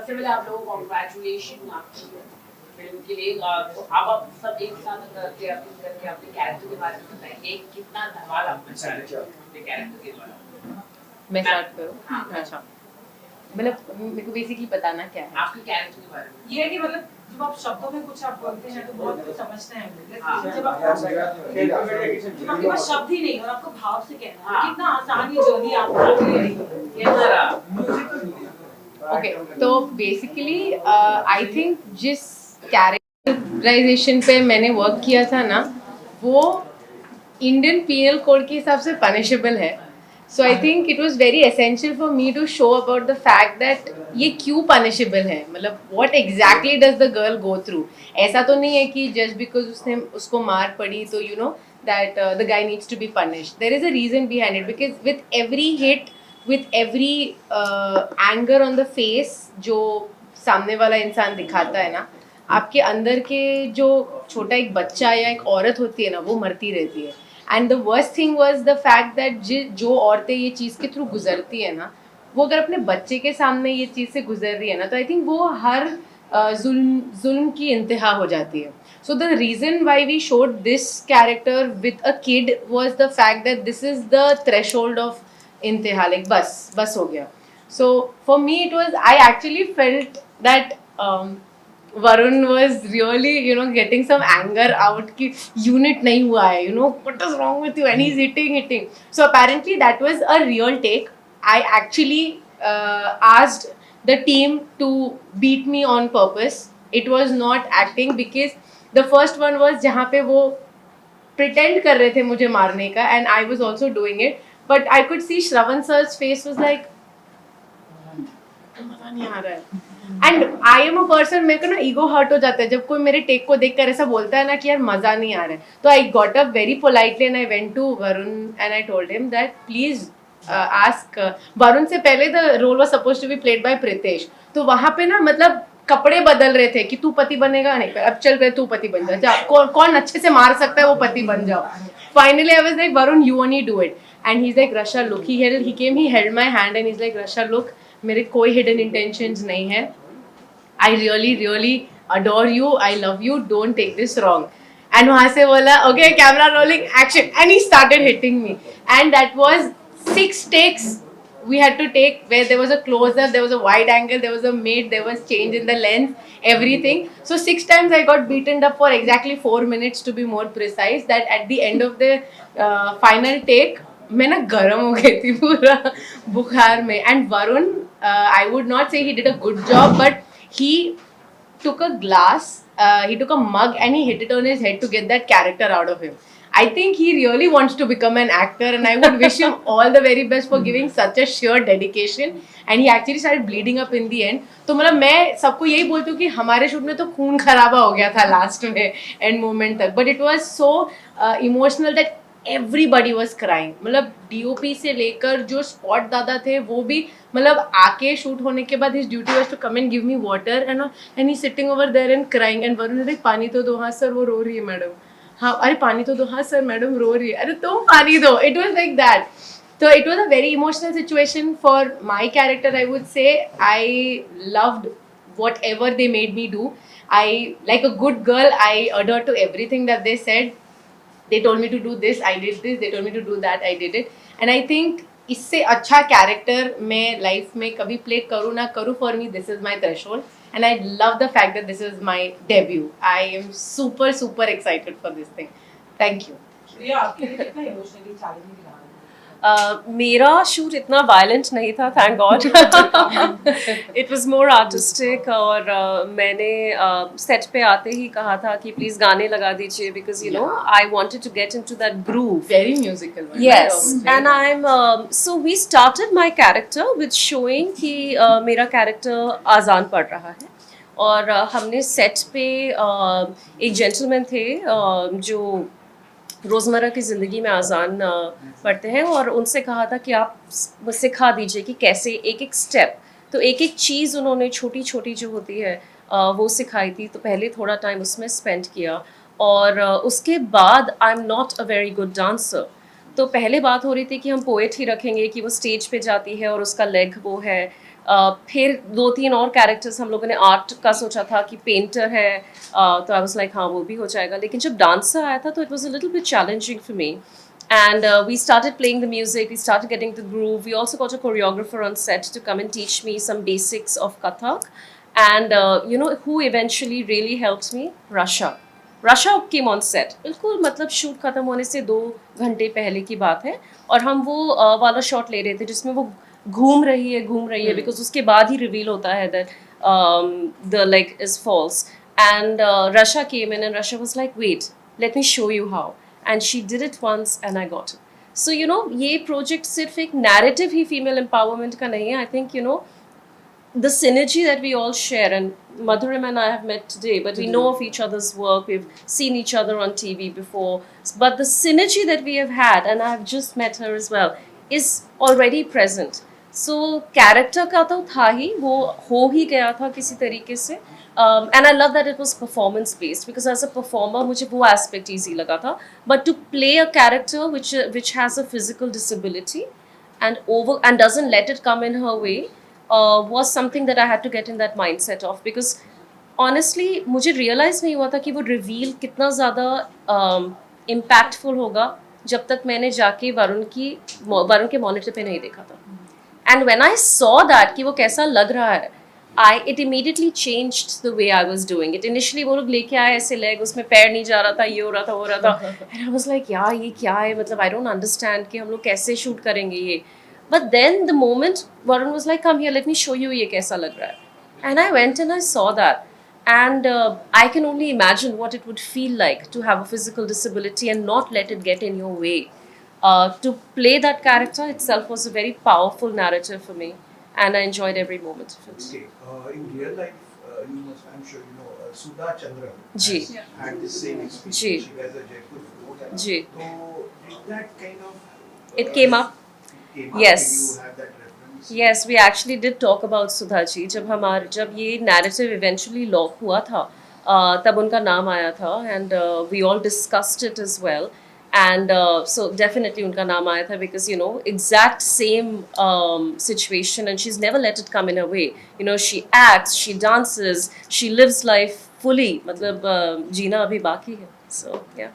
सबसे पहले आप लोगों को कॉन्ग्रेचुलेशन आपकी फिल्म के लिए। तो आप सब एक साथ करके अपने कैरेक्टर के बारे में बताइए, कितना धमाल आपने किया अपने कैरेक्टर के द्वारा। मैं स्टार्ट करूँ? हाँ। अच्छा, मतलब मेरे को बेसिकली बताना क्या है आपके कैरेक्टर के बारे में। ये है कि मतलब जब आप शब्दों में कुछ आप बोलते हैं तो बहुत कुछ समझते हैं हाँ। जब आपके पास शब्द ही नहीं और आपको भाव से कहना है, हाँ। कितना आसान ये जर्नी आपको ये जरा ओके। तो बेसिकली आई थिंक जिस कैरेक्टराइजेशन पे मैंने वर्क किया था ना, वो इंडियन पीनल कोड के हिसाब से पनिशेबल है. So I think it was very essential for me to show about the fact that ये क्यों पनिशेबल है, मतलब what exactly does the girl go through. ऐसा तो नहीं है कि जस्ट बिकॉज उसने उसको मार पड़ी तो you know that the guy needs to be punished. There is a reason behind it, because with every hit, with every anger on the face जो सामने वाला इंसान दिखाता है ना, आपके अंदर के जो छोटा एक बच्चा या एक औरत होती है ना, वो मरती रहती है. And the worst thing was the fact that जो औरतें ये चीज़ के थ्रू गुजरती है ना, वो अगर अपने बच्चे के सामने ये चीज़ से गुजर रही है ना, तो आई थिंक वो हर जुल्म की इंतहा हो जाती है. So the reason why we showed this character with a kid was the fact that this is the threshold of इंतहा, लाइक बस हो गया. So for me it was, I actually felt that Varun was really, you know, getting some anger out कि unit नहीं हुआ है, you know, what is wrong with you, and he's hitting. So apparently that was a real take. I actually asked the team to beat me on purpose. It was not acting, because the first one was जहाँ पे वो pretend कर रहे थे मुझे मारने का, and I was also doing it, but I could see Shravan sir's face was like मजा नहीं आ रहा है. And I am a person, मेरे को ना ईगो हर्ट हो जाता है जब कोई मेरे टेक को देखकर ऐसा बोलता है ना कि यार मजा नहीं आ रहा है. तो I got up very politely and I went to Varun and I told him that please ask. Varun से पहले the role was supposed to be played by Pritesh. तो वहां पे ना मतलब कपड़े बदल रहे थे कि तू पति बनेगा, नहीं अब चल रहे तू पति बन जा, कौन अच्छे से मार सकता है वो पति बन जाओ. Finally I was like Varun you only do it. And he is like रशा look, he came, he held my hand and he is like रशा look, मेरे कोई हिडन इंटेंशंस नहीं है. I really adore you, I love you, don't take this wrong. And वहाँ से बोला okay camera rolling action, and he started hitting me. And that was 6 takes we had to take, where there was a close-up, there was a wide angle, there was a mid, there was change in the lens, everything. So 6 times I got beaten up for exactly 4 minutes to be more precise. That at the end of the final take मैं ना गर्म हो गई थी पूरा बुखार में. And Varun, I would not say he did a good job, but he took a glass, he took a mug and he hit it on his head to get that character out of him. I think he really wants to become an actor, and I would wish him all the very best for giving such a sheer dedication. And he actually started bleeding up in the end. तो मतलब मैं सबको यही बोलती हूँ कि हमारे shoot में तो खून खराबा हो गया था लास्ट में एंड मोमेंट तक, but it was so emotional that everybody was crying. मतलब डीओपी से लेकर जो स्पॉट दादा थे वो भी, मतलब आके शूट होने के बाद his duty was to come and give me water and he sitting over there and crying. And Varun like पानी तो दो. हाँ सर वो रो रही है मैडम. हाँ अरे पानी तो दो. हाँ सर मैडम रो रही है. अरे तुम पानी दो. It was like that. So it was a very emotional situation for my character, I would say. I loved whatever they made me do. I, like a good girl, I adhered to everything that they said. They told me to do this, I did this. They told me to do that, I did it. And I think इससे अच्छा character मैं life में कभी play करूँ ना करूँ, for me this is my threshold. And I love the fact that this is my debut. I am super excited for this thing. Thank you. ये आपके लिए कितना इमोशनली चैलेंजिंग रहा? मेरा शूट इतना वायलेंट नहीं था, thank God. It was more artistic. और मैंने सेट पे आते ही कहा था कि प्लीज गाने लगा दीजिए, because you know I wanted to get into that groove. Very musical. Yes, and so we started my character with showing कि मेरा कैरेक्टर आज़ान पढ़ रहा है. और हमने सेट पे एक जेंटलमैन थे जो रोज़मर्रा की ज़िंदगी में आज़ान पढ़ते हैं, और उनसे कहा था कि आप सिखा दीजिए कि कैसे एक एक स्टेप, तो एक एक चीज़ उन्होंने छोटी छोटी जो होती है वो सिखाई थी. तो पहले थोड़ा टाइम उसमें स्पेंड किया, और उसके बाद I am not a very good dancer. तो पहले बात हो रही थी कि हम पोएट ही रखेंगे कि वो स्टेज पे जाती है और उसका लेग वो है, फिर 2-3 और कैरेक्टर्स हम लोगों ने आर्ट का सोचा था कि पेंटर है, तो आई वाज लाइक हाँ वो भी हो जाएगा, लेकिन जब डांसर आया था तो it was a little bit challenging for me. And we started playing the music, we started getting the groove. We also got a choreographer on set to come and teach me some basics of Kathak. And who eventually really helped me? Rasha came on set. बिल्कुल मतलब shoot खत्म होने से 2 घंटे पहले की बात है, और हम वो वाला शॉट ले रहे थे जिसमें वो घूम रही है बिकॉज उसके बाद ही रिवील होता है that the leg is false. And Rasha came in and Rasha was like, wait, let me show you how. And she did it once and I got it. So ये project सिर्फ एक narrative ही female empowerment का नहीं है. I think the synergy that we all share, and Madhurim and I have met today, but we know of each other's work, we've seen each other on TV before, but the synergy that we have had, and I have just met her as well, is already present. So character का तो था ही, वो हो ही गया था किसी तरीके से, and I love that it was performance based, because as a performer मुझे वो aspect easy लगा था, but to play a character which has a physical disability and doesn't let it come in her way, was something that I had to get in that mindset of, because honestly मुझे realize नहीं हुआ था कि वो reveal कितना ज़्यादा impactful होगा जब तक मैंने जाके वरुण के monitor पे नहीं देखा था. And when I saw that कि वो कैसा लग रहा है, it immediately changed the way I was doing it. Initially वो लोग लेके आए ऐसे लेग, उसमें पैर नहीं जा रहा था, ये हो रहा था, वो हो रहा था, and I was like यार ये क्या है, मतलब I don't understand कि हम लोग कैसे शूट करेंगे ये. But then the moment Varun was like, come here, let me show you ये कैसा लग रहा है. And I went and I saw that. And I can only imagine what it would feel like to have a physical disability and not let it get in your way. To play that character itself was a very powerful narrative for me. And I enjoyed every moment of it. Okay, in real life, you must, I'm sure you know, Sudha Chandra Ji. had the same experience. Ji. She wears a Jaipur fort. Ji. So, did that kind of... It came up. Came Yes. Up? Did you have that reference? Yes, we actually did talk about Sudha जी. जब ये narrative eventually lock हुआ था, तब उनका नाम आया था, and we all discussed it as well. And so definitely उनका नाम आया था, because exact same situation, and she's never let it come in her way. She acts, she dances, she lives life fully. मतलब जीना अभी बाकी है. So yeah.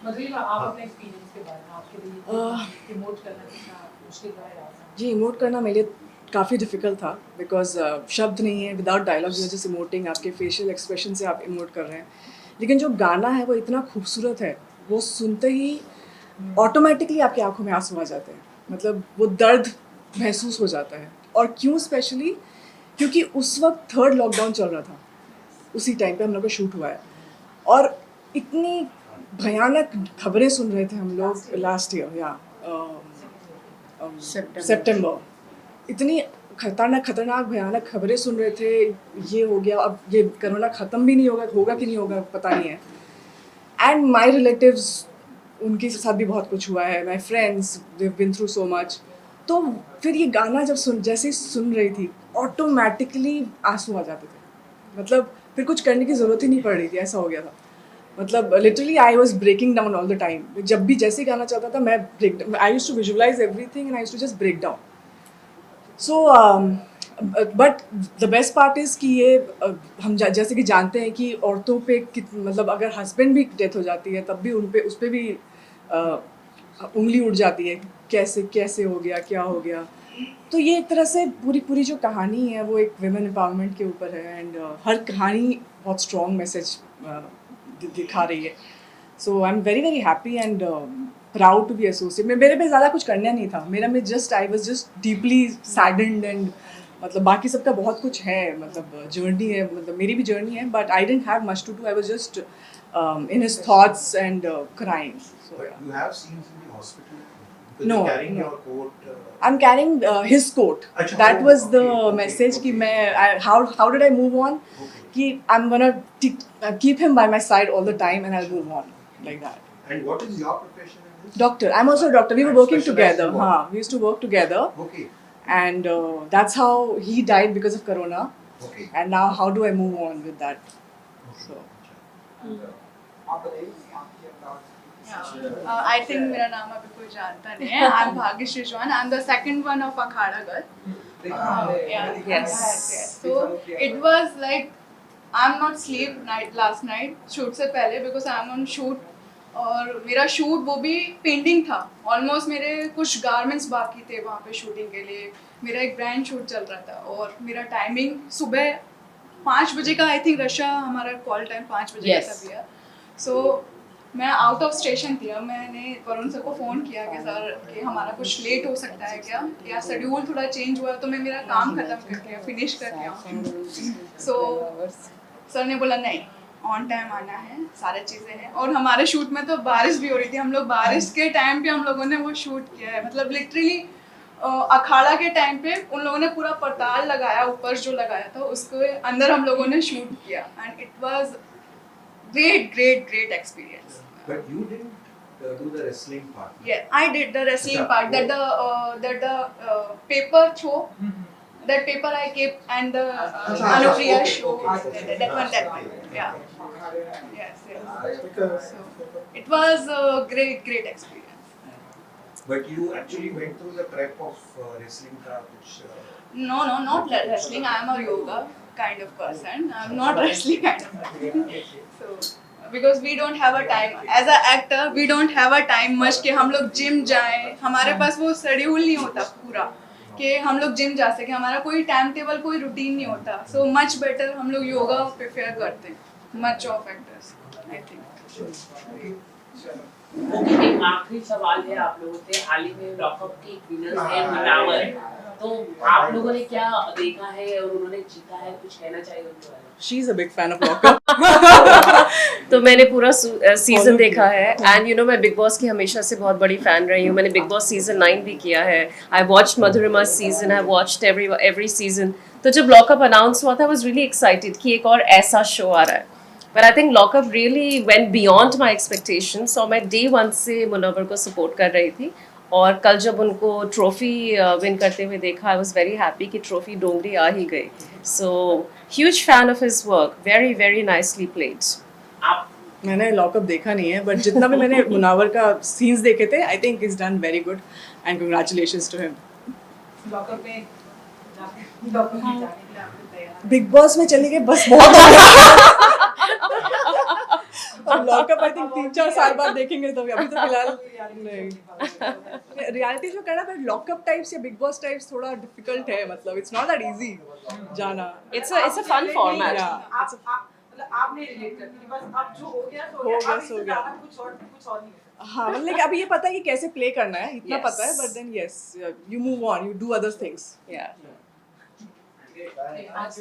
Madhuri, आप अपने एक्सपीरियंस के बारे में, आपके लिए इमोट करना कितना मुश्किल रहा है? जी, इमोट करना मेरे लिए काफ़ी डिफ़िकल्ट था, बिकॉज शब्द नहीं है, without dialogue you just emoting, आपके फेशियल एक्सप्रेशन से आप इमोट कर रहे हैं. लेकिन जो गाना है वो इतना खूबसूरत है, वो सुनते ही ऑटोमेटिकली आपकी आंखों में आंसू आ जाते हैं. मतलब वो दर्द महसूस हो जाता है. और क्यों स्पेशली, क्योंकि उस वक्त 3rd लॉकडाउन चल रहा था, उसी टाइम पे हम लोग का शूट हुआ है, और इतनी भयानक खबरें सुन रहे थे हम लोग लास्ट ईयर या सितंबर. इतनी खतरनाक भयानक खबरें सुन रहे थे, ये हो गया, अब ये कोरोना ख़त्म भी नहीं होगा कि नहीं होगा पता नहीं है. एंड माई रिलेटिव्स, उनके साथ भी बहुत कुछ हुआ है, my friends, they been through so much. तो फिर ये गाना जब जैसे ही सुन रही थी, ऑटोमेटिकली आंसू आ जाते थे. मतलब फिर कुछ करने की ज़रूरत ही नहीं पड़ रही थी, ऐसा हो गया था. मतलब literally I was breaking down all the time. जब भी जैसे गाना चलता था, मैं I used to visualise everything and I used to just break down. So but the best part is कि ये हम जैसे कि जानते हैं कि औरतों पे मतलब अगर हस्बैंड भी डेथ हो जाती है तब भी उस पर भी उंगली उठ जाती है, कैसे हो गया, क्या हो गया. तो ये एक तरह से पूरी जो कहानी है वो एक वुमेन एम्पावरमेंट के ऊपर है. एंड हर कहानी बहुत स्ट्रॉन्ग मैसेज दिखा रही है. So I am very very happy and proud to be associate. मेरे पे ज़्यादा कुछ करना नहीं था, मेरा में just I was just deeply saddened. And मतलब बाकी सबका बहुत कुछ है, मतलब जर्नी है, मतलब मेरी भी जर्नी है, but I didn't have much to do. I was just in his thoughts and crying. You have scenes in the hospital? No, You're carrying no. your coat? I'm carrying his coat. Achha, That was the okay, message कि okay. मैं how did I move on? Okay. कि I'm gonna keep him by my side all the time and I'll move on like that. And what is your profession in this? Doctor. I'm also a doctor. We were And working specialized together. in what? हाँ, we used to work together. Okay. And that's how he died because of corona. Okay. And now how do I move on with that? So. I think मेरा नाम अभी कोई जानता नहीं है. I'm Bhagyashree Chauhan. I'm the second one of Akhada girl. Yeah. Yes. So it was like I'm not sleep night last night shoot से पहले because I'm on shoot और मेरा शूट वो भी पेंडिंग था ऑलमोस्ट मेरे कुछ गारमेंट्स बाकी थे वहाँ पे शूटिंग के लिए मेरा एक ब्रांड शूट चल रहा था और मेरा टाइमिंग सुबह 5 बजे का आई थिंक रशा हमारा कॉल टाइम 5 बजे Yes. का था भैया सो मैं आउट ऑफ स्टेशन थी अब मैंने वरुण सर को फ़ोन किया कि सर कि हमारा कुछ लेट हो सकता है क्या या शेड्यूल थोड़ा चेंज हुआ है तो मैं मेरा काम ख़त्म करके फिनिश करके आऊँ सो सर ने बोला नहीं ऑन टाइम आना है सारी चीज़ें हैं और हमारे शूट में तो बारिश भी हो रही थी हम लोग बारिश के टाइम पे हम लोगों ने वो शूट किया है मतलब लिटरली अखाड़ा के टाइम पे उन लोगों ने पूरा पताल लगाया ऊपर जो लगाया था उसके अंदर हम लोगों ने शूट किया and it was great experience. But you didn't do the wrestling part. Yeah, I did the wrestling part. That the paper throw, that paper I kept and the Anupriya show. That one. Yeah. Yes. So it was a great experience. But you actually went through the prep of wrestling ka kuch. No, not wrestling. I am a yoga kind of person. I'm not wrestling kind of person. So because we don't have a time as an actor, we don't have a time much कि हम लोग gym जाएं हमारे पास वो schedule नहीं होता पूरा कि हम लोग जिम जा सके हमारा कोई टाइम टेबल कोई रूटीन नहीं होता सो मच बेटर हम लोग योगा प्रेफर करते हैं much of actors I think okay एक आखिरी सवाल है आप लोगों से हाल ही में लॉकअप की विनर्स है मुनावर तो आप लोगों ने क्या देखा है और उन्होंने जीता है कुछ कहना चाहिए उनके बारे में She's a big fan of Lockup. तो मैंने पूरा सीजन देखा है एंड यू नो मैं बिग बॉस की हमेशा से बहुत बड़ी फैन रही हूँ मैंने बिग बॉस सीजन 9 भी किया है I watched Madhurima season I watched every season तो जब लॉकअप अनाउंस हुआ था आई वाज रियली एक्साइटेड कि एक और ऐसा शो आ रहा है but I think lockup really went beyond my expectations और मैं डे 1 से मुनव्वर को सपोर्ट कर रही थी और कल जब उनको ट्रॉफी विन करते हुए देखा आई वाज वेरी हैप्पी कि ट्रॉफी डोंगरी आ ही गई so huge fan of his work very nicely played आप मैंने लॉकअप देखा नहीं है बट जितना भी मैंने मुनावर का सीन्स देखे थे I think is done very good and congratulations to him lock up में लॉकअप में जाने के लिए आप लोग तैयार बिग बॉस में चली गई बस बहुत हो गया लॉकअप आई थिंक 3-4 साल बाद देखेंगे तो अभी तो फिलहाल नहीं रियलिटी शो करना बट लॉकअप टाइप्स या बिग बॉस टाइप्स थोड़ा डिफिकल्ट है मतलब इट्स नॉट दैट इजी जाना इट्स अ फन फॉर्मेट आप मतलब आपने रिलेट कर दी बस अब जो हो गया तो हो गया, अब सो इससे गया। ज़्यादा कुछ और नहीं कर सकते। हाँ मतलब अभी ये पता है कि कैसे प्ले करना है इतना Yes. पता है but then yes you move on you do other things या